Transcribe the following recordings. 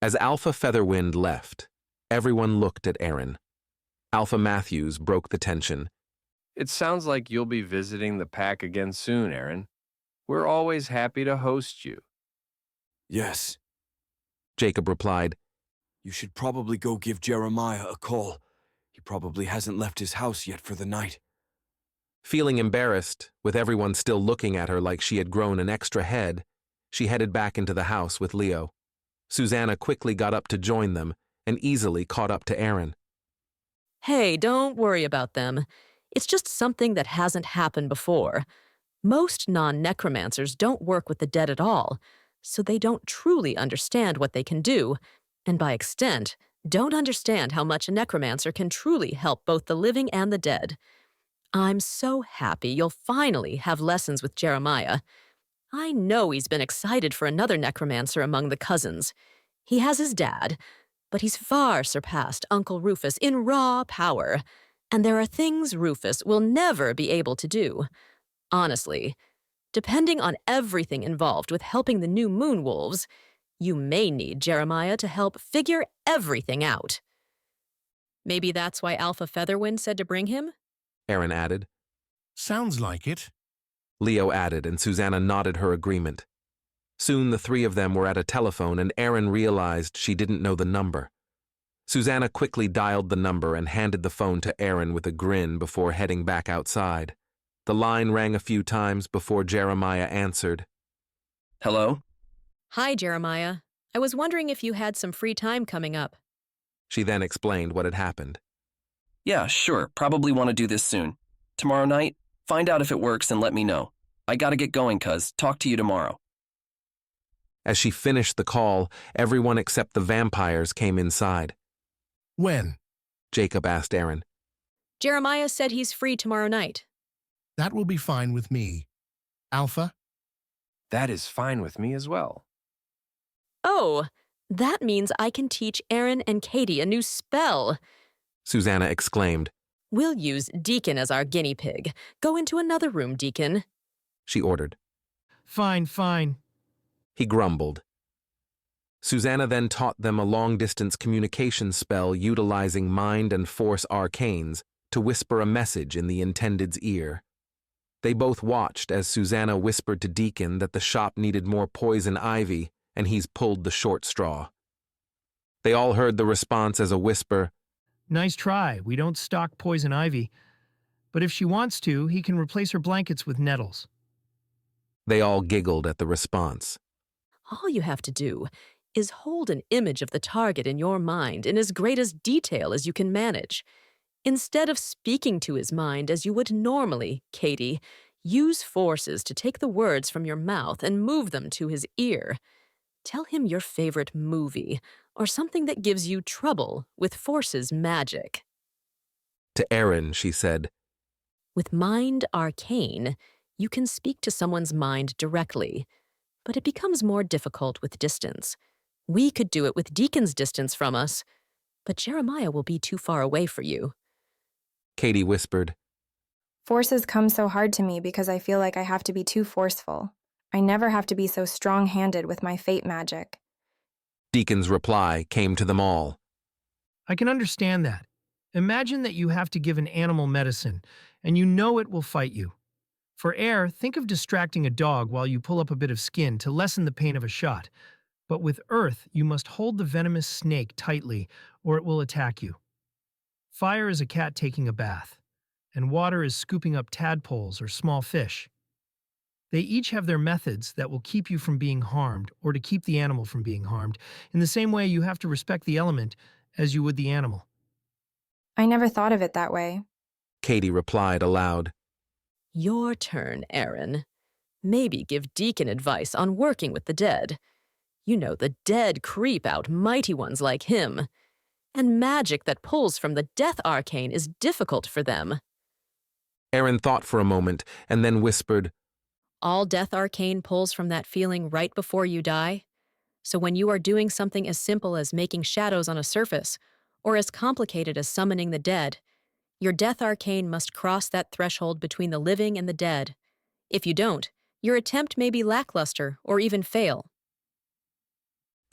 As Alpha Featherwind left, everyone looked at Aaron. Alpha Matthews broke the tension. It sounds like you'll be visiting the pack again soon, Aaron. We're always happy to host you. Yes. Jacob replied. You should probably go give Jeremiah a call. He probably hasn't left his house yet for the night. Feeling embarrassed, with everyone still looking at her like she had grown an extra head, she headed back into the house with Leo. Susanna quickly got up to join them and easily caught up to Aaron. Hey, don't worry about them. It's just something that hasn't happened before. Most non-necromancers don't work with the dead at all, so they don't truly understand what they can do, and by extent, don't understand how much a necromancer can truly help both the living and the dead. I'm so happy you'll finally have lessons with Jeremiah. I know he's been excited for another necromancer among the cousins. He has his dad, but he's far surpassed Uncle Rufus in raw power, and there are things Rufus will never be able to do. Honestly, depending on everything involved with helping the new Moon Wolves, you may need Jeremiah to help figure everything out. Maybe that's why Alpha Featherwind said to bring him? Aaron added. Sounds like it. Leo added, and Susanna nodded her agreement. Soon the three of them were at a telephone, and Aaron realized she didn't know the number. Susanna quickly dialed the number and handed the phone to Aaron with a grin before heading back outside. The line rang a few times before Jeremiah answered. Hello? Hi, Jeremiah. I was wondering if you had some free time coming up. She then explained what had happened. Yeah, sure. Probably want to do this soon. Tomorrow night? Find out if it works and let me know. I gotta get going, cuz. Talk to you tomorrow. As she finished the call, everyone except the vampires came inside. When? Jacob asked Aaron. Jeremiah said he's free tomorrow night. That will be fine with me. Alpha? That is fine with me as well. Oh, that means I can teach Aaron and Katie a new spell. Susanna exclaimed. We'll use Deacon as our guinea pig. Go into another room, Deacon, she ordered. Fine. He grumbled. Susanna then taught them a long-distance communication spell utilizing mind and force arcanes to whisper a message in the intended's ear. They both watched as Susanna whispered to Deacon that the shop needed more poison ivy, and he's pulled the short straw. They all heard the response as a whisper. Nice try. We don't stock poison ivy. But if she wants to, he can replace her blankets with nettles. They all giggled at the response. All you have to do is hold an image of the target in your mind in as great as detail as you can manage. Instead of speaking to his mind as you would normally, Katie, use forces to take the words from your mouth and move them to his ear. Tell him your favorite movie or something that gives you trouble with forces magic. To Aaron, she said, With Mind Arcane, you can speak to someone's mind directly, but it becomes more difficult with distance. We could do it with Deacon's distance from us, but Jeremiah will be too far away for you. Katie whispered. Forces come so hard to me because I feel like I have to be too forceful. I never have to be so strong-handed with my fate magic. Deacon's reply came to them all. I can understand that. Imagine that you have to give an animal medicine, and you know it will fight you. For air, think of distracting a dog while you pull up a bit of skin to lessen the pain of a shot. But with earth, you must hold the venomous snake tightly, or it will attack you. Fire is a cat taking a bath, and water is scooping up tadpoles or small fish. They each have their methods that will keep you from being harmed or to keep the animal from being harmed. In the same way, you have to respect the element as you would the animal. I never thought of it that way. Katie replied aloud. Your turn, Aaron. Maybe give Deacon advice on working with the dead. You know the dead creep out mighty ones like him. And magic that pulls from the death arcane is difficult for them. Aaron thought for a moment and then whispered, All death arcane pulls from that feeling right before you die. So when you are doing something as simple as making shadows on a surface, or as complicated as summoning the dead, your death arcane must cross that threshold between the living and the dead. If you don't, your attempt may be lackluster or even fail.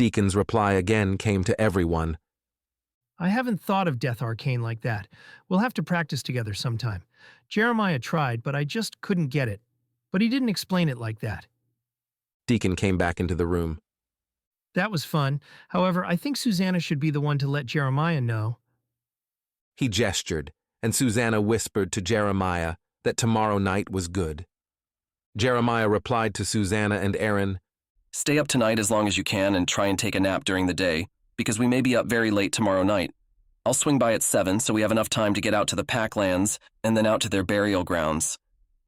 Deacon's reply again came to everyone. I haven't thought of Death Arcane like that. We'll have to practice together sometime. Jeremiah tried, but I just couldn't get it. But he didn't explain it like that. Deacon came back into the room. That was fun. However, I think Susanna should be the one to let Jeremiah know. He gestured, and Susanna whispered to Jeremiah that tomorrow night was good. Jeremiah replied to Susanna and Aaron, Stay up tonight as long as you can and try and take a nap during the day, because we may be up very late tomorrow night. I'll swing by at 7 so we have enough time to get out to the Packlands and then out to their burial grounds.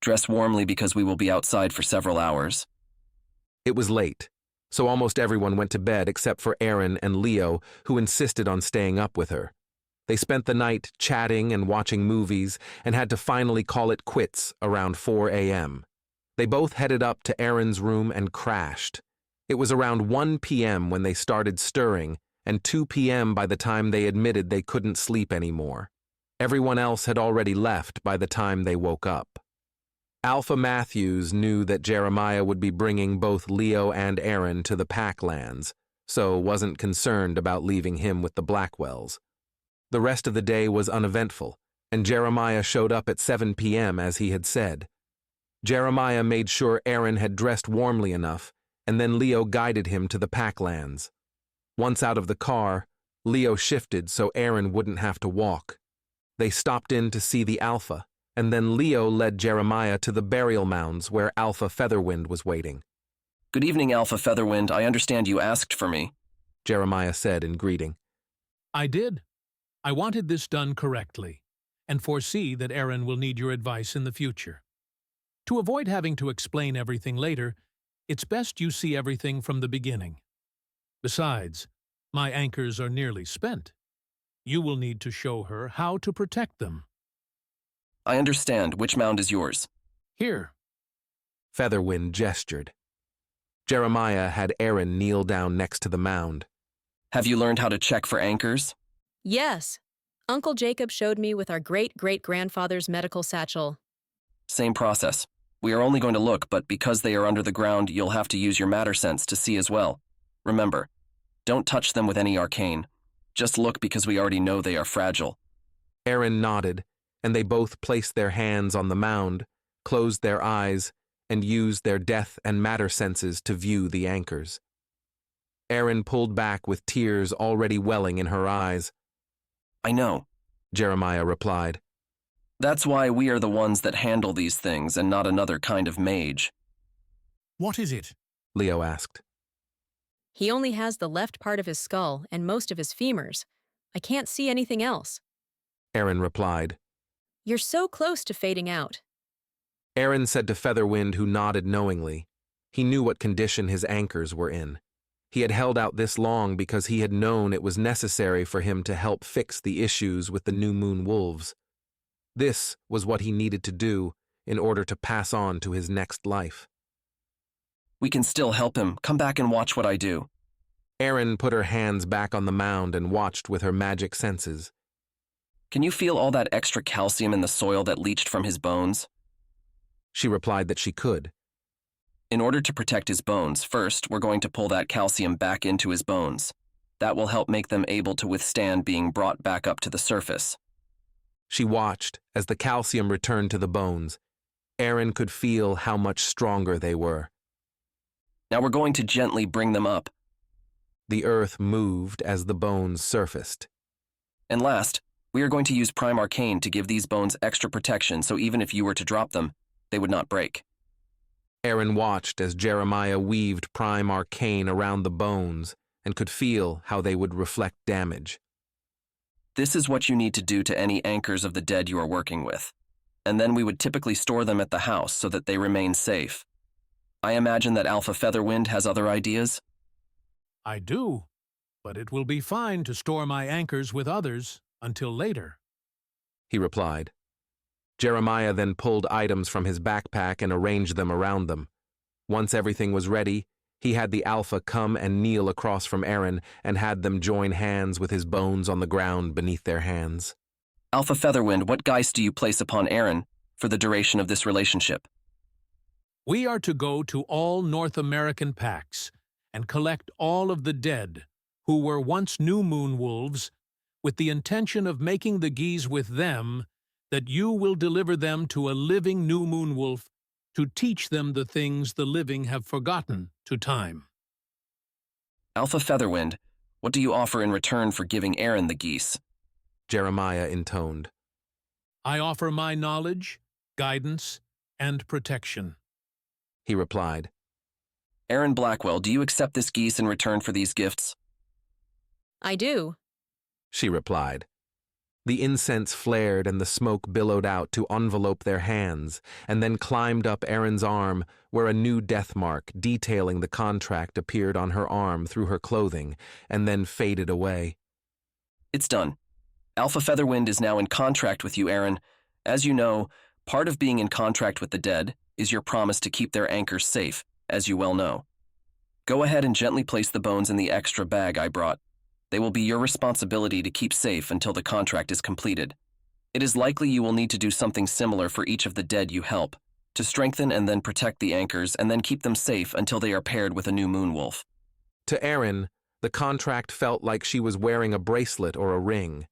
Dress warmly because we will be outside for several hours. It was late, so almost everyone went to bed except for Aaron and Leo, who insisted on staying up with her. They spent the night chatting and watching movies and had to finally call it quits around 4 a.m. They both headed up to Aaron's room and crashed. It was around 1 p.m. when they started stirring, and 2 p.m. by the time they admitted they couldn't sleep anymore. Everyone else had already left by the time they woke up. Alpha Matthews knew that Jeremiah would be bringing both Leo and Aaron to the Packlands, so wasn't concerned about leaving him with the Blackwells. The rest of the day was uneventful, and Jeremiah showed up at 7 p.m. as he had said. Jeremiah made sure Aaron had dressed warmly enough, and then Leo guided him to the Packlands. Once out of the car, Leo shifted so Aaron wouldn't have to walk. They stopped in to see the Alpha, and then Leo led Jeremiah to the burial mounds where Alpha Featherwind was waiting. Good evening, Alpha Featherwind. I understand you asked for me. Jeremiah said in greeting. I did. I wanted this done correctly, and foresee that Aaron will need your advice in the future. To avoid having to explain everything later, it's best you see everything from the beginning. Besides, my anchors are nearly spent. You will need to show her how to protect them. I understand. Which mound is yours? Here. Featherwind gestured. Jeremiah had Aaron kneel down next to the mound. Have you learned how to check for anchors? Yes. Uncle Jacob showed me with our great-great-grandfather's medical satchel. Same process. We are only going to look, but because they are under the ground, you'll have to use your matter sense to see as well. Remember, don't touch them with any arcane. Just look because we already know they are fragile. Aaron nodded, and they both placed their hands on the mound, closed their eyes, and used their death and matter senses to view the anchors. Aaron pulled back with tears already welling in her eyes. I know, Jeremiah replied. That's why we are the ones that handle these things and not another kind of mage. What is it? Leo asked. He only has the left part of his skull and most of his femurs. I can't see anything else. Aaron replied. You're so close to fading out. Aaron said to Featherwind, who nodded knowingly. He knew what condition his anchors were in. He had held out this long because he had known it was necessary for him to help fix the issues with the New Moon Wolves. This was what he needed to do in order to pass on to his next life. We can still help him. Come back and watch what I do. Aaron put her hands back on the mound and watched with her magic senses. Can you feel all that extra calcium in the soil that leached from his bones? She replied that she could. In order to protect his bones, first, we're going to pull that calcium back into his bones. That will help make them able to withstand being brought back up to the surface. She watched as the calcium returned to the bones. Aaron could feel how much stronger they were. Now we're going to gently bring them up. The earth moved as the bones surfaced. And last, we are going to use Prime Arcane to give these bones extra protection so even if you were to drop them, they would not break. Aaron watched as Jeremiah weaved Prime Arcane around the bones and could feel how they would reflect damage. This is what you need to do to any anchors of the dead you are working with. And then we would typically store them at the house so that they remain safe. I imagine that Alpha Featherwind has other ideas? I do, but it will be fine to store my anchors with others until later, he replied. Jeremiah then pulled items from his backpack and arranged them around them. Once everything was ready, he had the Alpha come and kneel across from Aaron and had them join hands with his bones on the ground beneath their hands. Alpha Featherwind, what geist do you place upon Aaron for the duration of this relationship? We are to go to all North American packs and collect all of the dead who were once new moon wolves, with the intention of making the geese with them, that you will deliver them to a living new moon wolf to teach them the things the living have forgotten to time. Alpha Featherwind, what do you offer in return for giving Aaron the geese? Jeremiah intoned. I offer my knowledge, guidance, and protection, He replied. Aaron Blackwell, do you accept this geese in return for these gifts? I do. She replied. The incense flared and the smoke billowed out to envelope their hands, and then climbed up Aaron's arm, where a new death mark detailing the contract appeared on her arm through her clothing, and then faded away. It's done. Alpha Featherwind is now in contract with you, Aaron. As you know, part of being in contract with the dead is your promise to keep their anchors safe, as you well know. Go ahead and gently place the bones in the extra bag I brought. They will be your responsibility to keep safe until the contract is completed. It is likely you will need to do something similar for each of the dead you help, to strengthen and then protect the anchors and then keep them safe until they are paired with a new moon wolf. To Aaron, the contract felt like she was wearing a bracelet or a ring.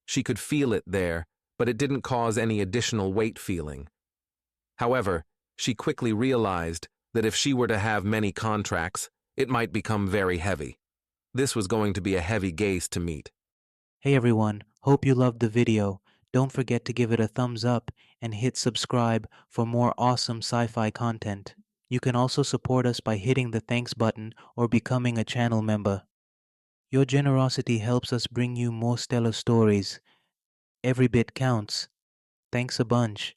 She could feel it there, but it didn't cause any additional weight feeling. However, she quickly realized that if she were to have many contracts, it might become very heavy. This was going to be a heavy gaze to meet. Hey everyone, hope you loved the video. Don't forget to give it a thumbs up and hit subscribe for more awesome sci-fi content. You can also support us by hitting the thanks button or becoming a channel member. Your generosity helps us bring you more stellar stories. Every bit counts. Thanks a bunch.